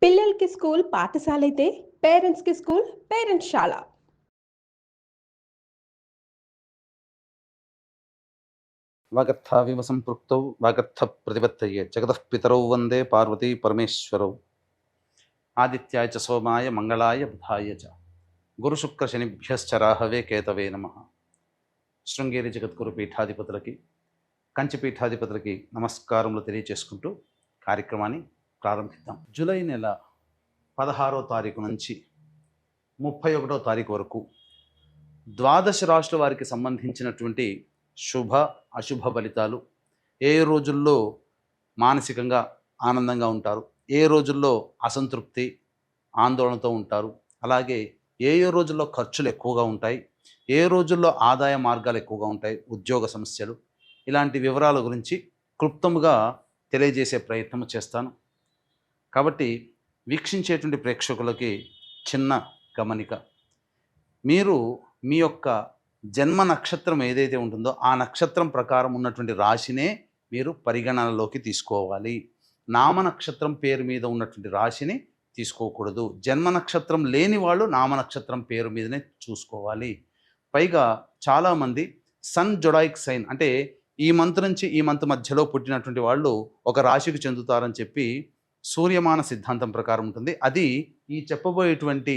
పిల్లలకి స్కూల్ పాఠశాలైతే పేరెంట్స్‌కి స్కూల్ పేరెంట్స్‌శాల. వాగర్థావివ సంపృక్తౌ వాగర్థ ప్రతిపత్తయే జగతః పితరౌ వందే పార్వతీ పరమేశ్వరౌ. ఆదిత్యాయ చ సోమాయ మంగళాయ బుధాయ చ గురుశుక్ర శనిభ్యశ్చ రాహవే కేతవే నమః. శృంగేరి జగద్గురు పీఠాధిపతులకి, కంచి పీఠాధిపతులకి నమస్కారములు తెలియచేసుకుంటూ కార్యక్రమాన్ని ప్రారంభిద్దాం. జూలై నెల 16వ తారీఖు నుంచి 31వ తారీఖు వరకు ద్వాదశ రాశుల వారికి సంబంధించినటువంటి శుభ అశుభ ఫలితాలు, ఏ రోజుల్లో మానసికంగా ఆనందంగా ఉంటారు, ఏ రోజుల్లో అసంతృప్తి ఆందోళనతో ఉంటారు, అలాగే ఏ రోజుల్లో ఖర్చులు ఎక్కువగా ఉంటాయి, ఏ రోజుల్లో ఆదాయ మార్గాలు ఎక్కువగా ఉంటాయి, ఉద్యోగ సమస్యలు, ఇలాంటి వివరాల గురించి క్లుప్తముగా తెలియజేసే ప్రయత్నం చేస్తాను. కాబట్టి వీక్షించేటువంటి ప్రేక్షకులకి చిన్న గమనిక, మీరు మీ యొక్క జన్మ నక్షత్రం ఏదైతే ఉంటుందో ఆ నక్షత్రం ప్రకారం ఉన్నటువంటి రాశినే మీరు పరిగణనలోకి తీసుకోవాలి. నామ నక్షత్రం పేరు మీద ఉన్నటువంటి రాశిని తీసుకోకూడదు. జన్మ నక్షత్రం లేని వాళ్ళు నామ నక్షత్రం పేరు మీదనే చూసుకోవాలి. పైగా చాలామంది సన్ జొడాయిక్ సైన్ అంటే ఈ మంత్ నుంచి ఈ మంత్ మధ్యలో పుట్టినటువంటి వాళ్ళు ఒక రాశికి చెందుతారని చెప్పి సూర్యమాన సిద్ధాంతం ప్రకారం ఉంటుంది. అది ఈ చెప్పబోయేటువంటి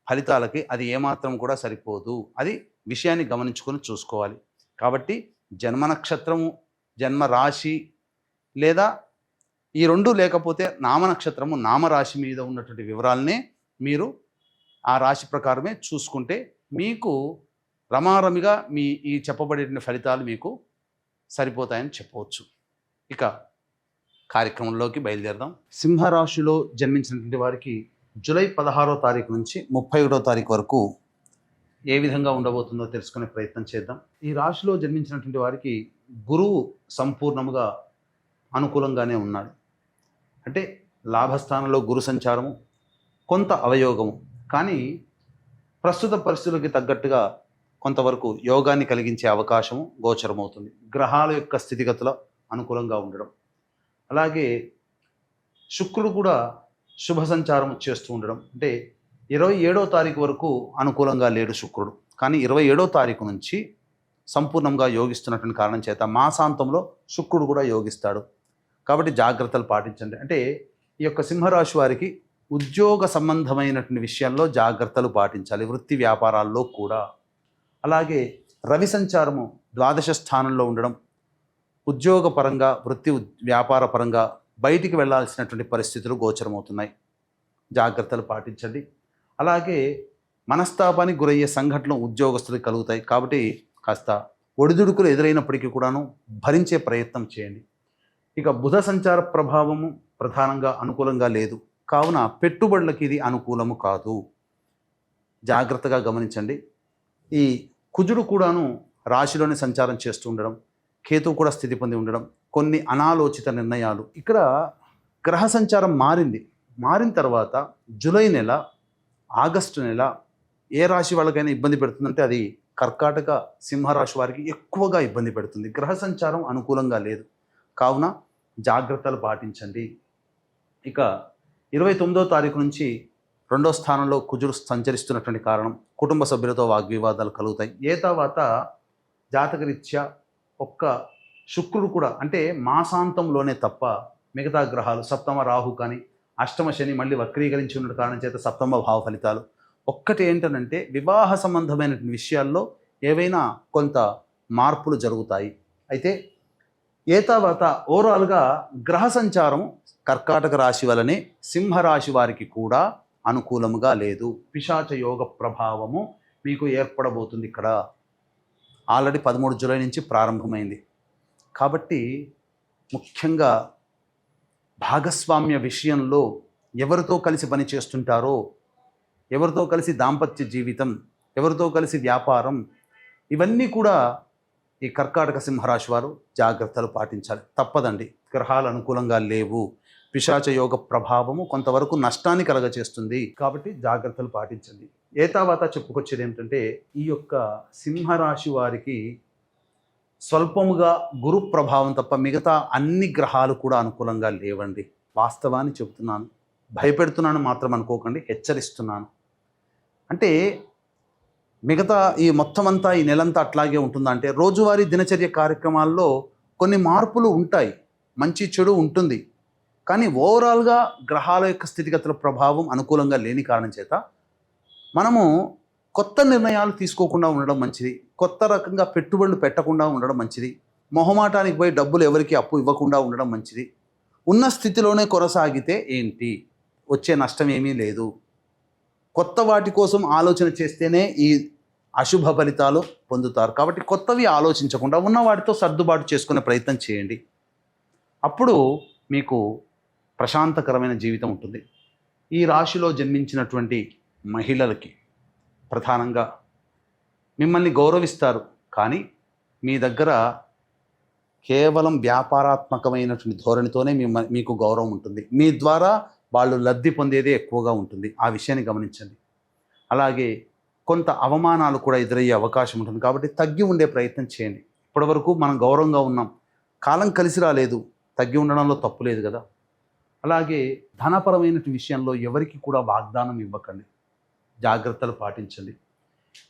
ఫలితాలకి అది ఏమాత్రం కూడా సరిపోదు. అది విషయాన్ని గమనించుకొని చూసుకోవాలి. కాబట్టి జన్మ నక్షత్రము, జన్మ రాశి లేదా ఈ రెండు లేకపోతే నామ నక్షత్రము, నామరాశి మీద ఉన్నటువంటి వివరాలనే మీరు ఆ రాశి ప్రకారమే చూసుకుంటే మీకు రమారమిగా మీ ఈ చెప్పబడే ఫలితాలు మీకు సరిపోతాయని చెప్పవచ్చు. ఇక కార్యక్రమంలోకి బయలుదేరదాం. సింహరాశిలో జన్మించినటువంటి వారికి జూలై 16వ తారీఖు నుంచి 31వ తారీఖు వరకు ఏ విధంగా ఉండబోతుందో తెలుసుకునే ప్రయత్నం చేద్దాం. ఈ రాశిలో జన్మించినటువంటి వారికి గురువు సంపూర్ణముగా అనుకూలంగానే ఉన్నాడు. అంటే లాభస్థానంలో గురు సంచారము, కొంత అవయోగము, కానీ ప్రస్తుత పరిస్థితులకి తగ్గట్టుగా కొంతవరకు యోగాన్ని కలిగించే అవకాశము గోచరమవుతుంది. గ్రహాల యొక్క స్థితిగతుల అనుకూలంగా ఉండడం, అలాగే శుక్రుడు కూడా శుభ సంచారం చేస్తూ ఉండడం. అంటే 27వ తారీఖు వరకు అనుకూలంగా లేడు శుక్రుడు, కానీ 27వ తారీఖు నుంచి సంపూర్ణంగా యోగిస్తున్నటువంటి కారణం చేత మాసాంతంలో శుక్రుడు కూడా యోగిస్తాడు. కాబట్టి జాగ్రత్తలు పాటించండి. అంటే ఈ యొక్క సింహరాశి వారికి ఉద్యోగ సంబంధమైనటువంటి విషయాల్లో జాగ్రత్తలు పాటించాలి, వృత్తి వ్యాపారాల్లో కూడా. అలాగే రవి సంచారము ద్వాదశ స్థానంలో ఉండడం ఉద్యోగపరంగా, వృత్తి వ్యాపార పరంగా బయటికి వెళ్లాల్సినటువంటి పరిస్థితులు గోచరమవుతున్నాయి. జాగ్రత్తలు పాటించండి. అలాగే మనస్తాపానికి గురయ్యే సంఘటనలు ఉద్యోగస్తులకు కలుగుతాయి. కాబట్టి కాస్త ఒడిదుడుకులు ఎదురైనప్పటికీ కూడాను భరించే ప్రయత్నం చేయండి. ఇక బుధ సంచార ప్రభావము ప్రధానంగా అనుకూలంగా లేదు, కావున పెట్టుబడులకి ఇది అనుకూలము కాదు. జాగ్రత్తగా గమనించండి. ఈ కుజుడు కూడాను రాశిలోనే సంచారం చేస్తూ ఉండడం, కేతువు కూడా స్థితి పొంది ఉండడం, కొన్ని అనాలోచిత నిర్ణయాలు. ఇక్కడ గ్రహ సంచారం మారిన తర్వాత జూలై నెల, ఆగస్టు నెల ఏ రాశి వాళ్ళకైనా ఇబ్బంది పెడుతుందంటే అది కర్కాటక సింహరాశి వారికి ఎక్కువగా ఇబ్బంది పెడుతుంది. గ్రహ సంచారం అనుకూలంగా లేదు, కావున జాగ్రత్తలు పాటించండి. ఇక 29వ తారీఖు నుంచి 2వ స్థానంలో కుజుడు సంచరిస్తున్నటువంటి కారణం కుటుంబ సభ్యులతో వాగ్వివాదాలు కలుగుతాయి. ఏ తర్వాత జాతకరీత్యా ఒక్క శుక్రుడు కూడా, అంటే మాసాంతంలోనే తప్ప మిగతా గ్రహాలు, సప్తమ రాహు కానీ అష్టమ శని మళ్ళీ వక్రీకరించి ఉన్న కారణం చేత సప్తమ భావ ఫలితాలు. ఒక్కటి ఏంటనంటే వివాహ సంబంధమైనటువంటి విషయాల్లో ఏవైనా కొంత మార్పులు జరుగుతాయి. అయితే ఏ తర్వాత ఓవరాల్గా గ్రహ సంచారం కర్కాటక రాశి వలనే సింహరాశి వారికి కూడా అనుకూలముగా లేదు. పిశాచ యోగ ప్రభావము మీకు ఏర్పడబోతుంది. ఇక్కడ ఆల్రెడీ 13 జూలై నుంచి ప్రారంభమైంది. కాబట్టి ముఖ్యంగా భాగస్వామ్య విషయంలో ఎవరితో కలిసి పని చేస్తుంటారో, ఎవరితో కలిసి దాంపత్య జీవితం, ఎవరితో కలిసి వ్యాపారం, ఇవన్నీ కూడా ఈ కర్కాటక సింహరాశి వారు జాగ్రత్తలు పాటించాలి. తప్పదండి, గ్రహాలు అనుకూలంగా లేవు. పిశాచ యోగ ప్రభావము కొంతవరకు నష్టాన్ని కలగచేస్తుంది. కాబట్టి జాగ్రత్తలు పాటించండి. ఏ తర్వాత చెప్పుకొచ్చేది ఏమిటంటే ఈ యొక్క సింహరాశి వారికి స్వల్పముగా గురు ప్రభావం తప్ప మిగతా అన్ని గ్రహాలు కూడా అనుకూలంగా లేవండి. వాస్తవాన్ని చెబుతున్నాను. భయపెడుతున్నాను మాత్రం అనుకోకండి, హెచ్చరిస్తున్నాను. అంటే మిగతా ఈ మొత్తం అంతా ఈ నెలంతా అట్లాగే ఉంటుందా అంటే, రోజువారీ దినచర్య కార్యక్రమాల్లో కొన్ని మార్పులు ఉంటాయి, మంచి చెడు ఉంటుంది. కానీ ఓవరాల్గా గ్రహాల యొక్క స్థితిగతుల ప్రభావం అనుకూలంగా లేని కారణం చేత మనము కొత్త నిర్ణయాలు తీసుకోకుండా ఉండడం మంచిది, కొత్త రకంగా పెట్టుబడులు పెట్టకుండా ఉండడం మంచిది, మొహమాటానికి పోయి డబ్బులు ఎవరికి అప్పు ఇవ్వకుండా ఉండడం మంచిది. ఉన్న స్థితిలోనే కొనసాగితే ఏంటి, వచ్చే నష్టం ఏమీ లేదు. కొత్త వాటి కోసం ఆలోచన చేస్తేనే ఈ అశుభ ఫలితాలు పొందుతారు. కాబట్టి కొత్తవి ఆలోచించకుండా ఉన్న వాటితో సర్దుబాటు చేసుకునే ప్రయత్నం చేయండి. అప్పుడు మీకు ప్రశాంతకరమైన జీవితం ఉంటుంది. ఈ రాశిలో జన్మించినటువంటి మహిళలకి ప్రధానంగా మిమ్మల్ని గౌరవిస్తారు, కానీ మీ దగ్గర కేవలం వ్యాపారాత్మకమైనటువంటి ధోరణితోనే మీకు గౌరవం ఉంటుంది. మీ ద్వారా వాళ్ళు లబ్ధి పొందేదే ఎక్కువగా ఉంటుంది. ఆ విషయాన్ని గమనించండి. అలాగే కొంత అవమానాలు కూడా ఎదురయ్యే అవకాశం ఉంటుంది. కాబట్టి తగ్గి ఉండే ప్రయత్నం చేయండి. ఇప్పటివరకు మనం గౌరవంగా ఉన్నాం, కాలం కలిసి రాలేదు, తగ్గి ఉండడంలో తప్పు లేదు కదా. అలాగే ధనపరమైన విషయంలో ఎవరికి కూడా వాగ్దానం ఇవ్వకండి, జాగ్రత్తలు పాటించండి.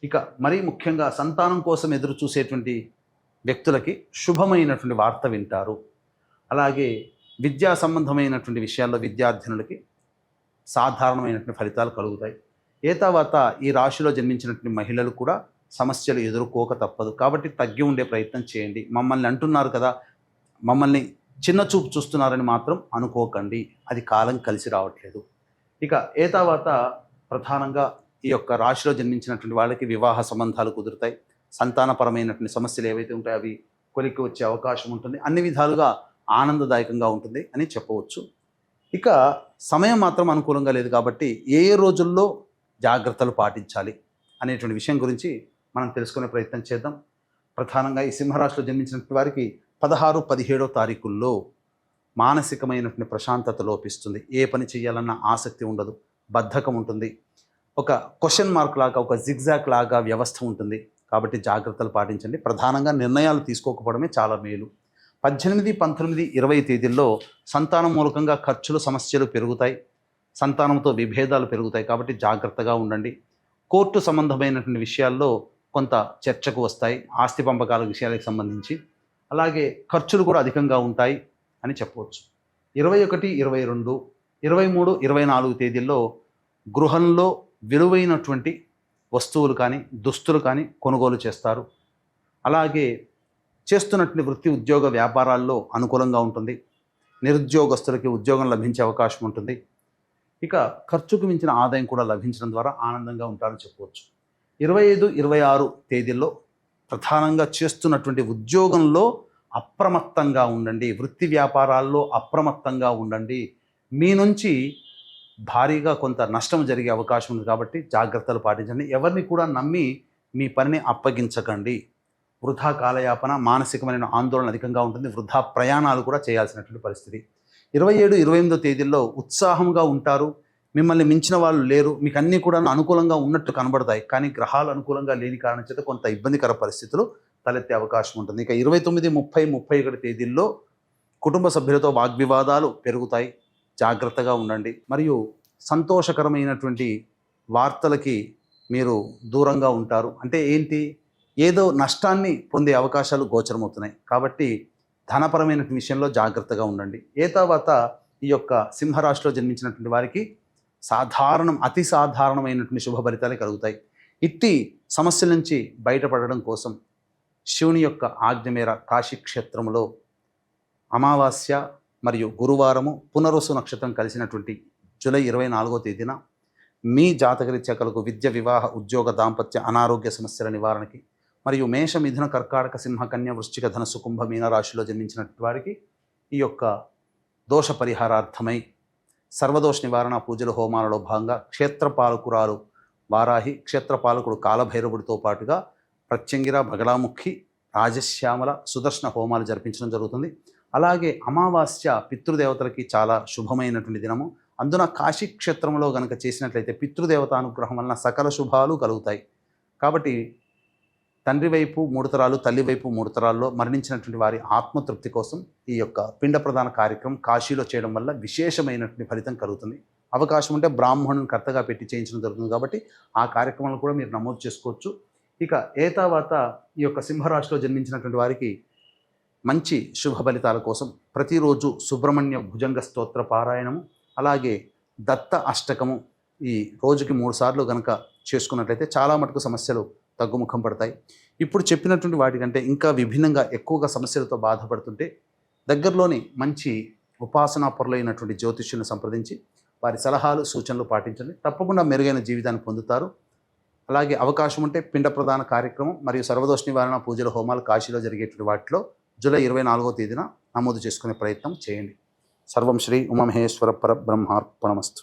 ఇక మరీ ముఖ్యంగా సంతానం కోసం ఎదురు చూసేటువంటి వ్యక్తులకి శుభమైనటువంటి వార్త వింటారు. అలాగే విద్యా సంబంధమైనటువంటి విషయాల్లో విద్యార్థినులకి సాధారణమైనటువంటి ఫలితాలు కలుగుతాయి. తర్వాత ఈ రాశిలో జన్మించినటువంటి మహిళలు కూడా సమస్యలు ఎదుర్కోక తప్పదు. కాబట్టి తగ్గి ఉండే ప్రయత్నం చేయండి. మమ్మల్ని అంటున్నారు కదా, మమ్మల్ని చిన్న చూపు చూస్తున్నారని మాత్రం అనుకోకండి, అది కాలం కలిసి రావట్లేదు. ఇక తర్వాత ప్రధానంగా ఈ యొక్క రాశిలో జన్మించినటువంటి వాళ్ళకి వివాహ సంబంధాలు కుదురుతాయి. సంతానపరమైనటువంటి సమస్యలు ఏవైతే ఉంటాయో అవి కొలిక్కి వచ్చే అవకాశం ఉంటుంది. అన్ని విధాలుగా ఆనందదాయకంగా ఉంటుంది అని చెప్పవచ్చు. ఇక సమయం మాత్రం అనుకూలంగా లేదు. కాబట్టి ఏ రోజుల్లో జాగ్రత్తలు పాటించాలి అనేటువంటి విషయం గురించి మనం తెలుసుకునే ప్రయత్నం చేద్దాం. ప్రధానంగా ఈ సింహరాశిలో జన్మించినటువంటి వారికి 16, 17 తారీఖుల్లో మానసికమైనటువంటి ప్రశాంతత లోపిస్తుంది. ఏ పని చేయాలన్న ఆసక్తి ఉండదు, బద్ధకం ఉంటుంది, ఒక క్వశ్చన్ మార్క్ లాగా, ఒక జిగ్జాగ్ లాగా వ్యవస్థ ఉంటుంది. కాబట్టి జాగ్రత్తలు పాటించండి. ప్రధానంగా నిర్ణయాలు తీసుకోకపోవడమే చాలా మేలు. 18, 19, 20 తేదీల్లో సంతానం మూలకంగా ఖర్చులు, సమస్యలు పెరుగుతాయి, సంతానంతో విభేదాలు పెరుగుతాయి. కాబట్టి జాగ్రత్తగా ఉండండి. కోర్టు సంబంధమైనటువంటి విషయాల్లో కొంత చర్చకు వస్తాయి, ఆస్తి పంపకాల విషయాలకు సంబంధించి. అలాగే ఖర్చులు కూడా అధికంగా ఉంటాయి అని చెప్పవచ్చు. 21, 22, 23, 24 తేదీల్లో గృహంలో విలువైనటువంటి వస్తువులు కానీ దుస్తులు కానీ కొనుగోలు చేస్తారు. అలాగే చేస్తున్నటువంటి వృత్తి, ఉద్యోగ, వ్యాపారాల్లో అనుకూలంగా ఉంటుంది. నిరుద్యోగస్తులకి ఉద్యోగం లభించే అవకాశం ఉంటుంది. ఇక ఖర్చుకు మించిన ఆదాయం కూడా లభించడం ద్వారా ఆనందంగా ఉంటారని చెప్పవచ్చు. 25, 26 తేదీల్లో ప్రధానంగా చేస్తున్నటువంటి ఉద్యోగంలో అప్రమత్తంగా ఉండండి, వృత్తి వ్యాపారాల్లో అప్రమత్తంగా ఉండండి. మీ నుంచి భారీగా కొంత నష్టం జరిగే అవకాశం ఉంది. కాబట్టి జాగ్రత్తలు పాటించండి. ఎవరిని కూడా నమ్మి మీ పనిని అప్పగించకండి. వృధా కాలయాపన, మానసికమైన ఆందోళన అధికంగా ఉంటుంది. వృధా ప్రయాణాలు కూడా చేయాల్సినటువంటి పరిస్థితి. 27, 28 తేదీల్లో ఉత్సాహంగా ఉంటారు. మిమ్మల్ని మించిన వాళ్ళు లేరు. మీకు అన్నీ కూడా అనుకూలంగా ఉన్నట్టు కనబడతాయి. కానీ గ్రహాలు అనుకూలంగా లేని కారణం చేత కొంత ఇబ్బందికర పరిస్థితులు తలెత్తే అవకాశం ఉంటుంది. ఇక 29, 30, 31 తేదీల్లో కుటుంబ సభ్యులతో వాగ్వివాదాలు పెరుగుతాయి. జాగ్రత్తగా ఉండండి. మరియు సంతోషకరమైనటువంటి వార్తలకి మీరు దూరంగా ఉంటారు. అంటే ఏంటి, ఏదో నష్టాన్ని పొందే అవకాశాలు గోచరమవుతున్నాయి. కాబట్టి ధనపరమైన విషయంలో జాగ్రత్తగా ఉండండి. తర్వాత ఈ యొక్క సింహరాశిలో జన్మించినటువంటి వారికి అతి సాధారణమైనటువంటి శుభ ఫలితాలే కలుగుతాయి. ఇట్టి సమస్యల నుంచి బయటపడడం కోసం శివుని యొక్క ఆజ్ఞ మేర కాశీక్షేత్రంలో అమావాస్య మరియు గురువారము పునరుసు నక్షత్రం కలిసినటువంటి జూలై 24వ తేదీన మీ జాతకరీత్యా కలుగు విద్య, వివాహ, ఉద్యోగ, దాంపత్య, అనారోగ్య సమస్యల నివారణకి మరియు మేష, మిథున, కర్కాటక, సింహ, కన్య, వృశ్చిక, ధనస్సు, కుంభ, మీన రాశిలో జన్మించినటువంటి వారికి ఈ యొక్క దోష పరిహారార్థమై సర్వదోష నివారణ పూజల హోమాలలో భాగంగా క్షేత్రపాలకురాలు వారాహి, క్షేత్రపాలకుడు కాలభైరవుడితో పాటుగా ప్రత్యంగిర, బగలాముఖి, రాజశ్యామల, సుదర్శన హోమాలు జరిపించడం జరుగుతుంది. అలాగే అమావాస్య పితృదేవతలకి చాలా శుభమైనటువంటి దినము. అందున కాశీక్షేత్రంలో గనక చేసినట్లయితే పితృదేవత అనుగ్రహం వలన సకల శుభాలు కలుగుతాయి. కాబట్టి తండ్రి వైపు 3 తరాలు, తల్లి వైపు 3 తరాల్లో మరణించినటువంటి వారి ఆత్మతృప్తి కోసం ఈ యొక్క పిండ ప్రదాన కార్యక్రమం కాశీలో చేయడం వల్ల విశేషమైనటువంటి ఫలితం కలుగుతుంది. అవకాశం ఉంటే బ్రాహ్మణుని కర్తగా పెట్టి చేయించడం జరుగుతుంది కాబట్టి ఆ కార్యక్రమాలను కూడా మీరు నమోదు చేసుకోవచ్చు. ఇక ఏతావాత ఈ యొక్క సింహరాశిలో జన్మించినటువంటి వారికి మంచి శుభ ఫలితాల కోసం ప్రతిరోజు సుబ్రహ్మణ్య భుజంగ స్తోత్ర పారాయణము, అలాగే దత్త అష్టకము ఈ రోజుకి 3 సార్లు కనుక చేసుకున్నట్లయితే చాలా మటుకు సమస్యలు తగ్గుముఖం పడతాయి. ఇప్పుడు చెప్పినటువంటి వాటికంటే ఇంకా విభిన్నంగా ఎక్కువగా సమస్యలతో బాధపడుతుంటే దగ్గరలోని మంచి ఉపాసనా పరులైనటువంటి జ్యోతిష్యులను సంప్రదించి వారి సలహాలు సూచనలు పాటించండి. తప్పకుండా మెరుగైన జీవితాన్ని పొందుతారు. అలాగే అవకాశం ఉంటే పిండ ప్రదాన కార్యక్రమం మరియు సర్వదోష నివారణ పూజల హోమాలు కాశీలో జరిగేటువంటి వాటిలో జూలై 24వ తేదీన నమోదు చేసుకునే ప్రయత్నం చేయండి. సర్వం శ్రీ ఉమామహేశ్వర పరబ్రహ్మార్పణమస్తు.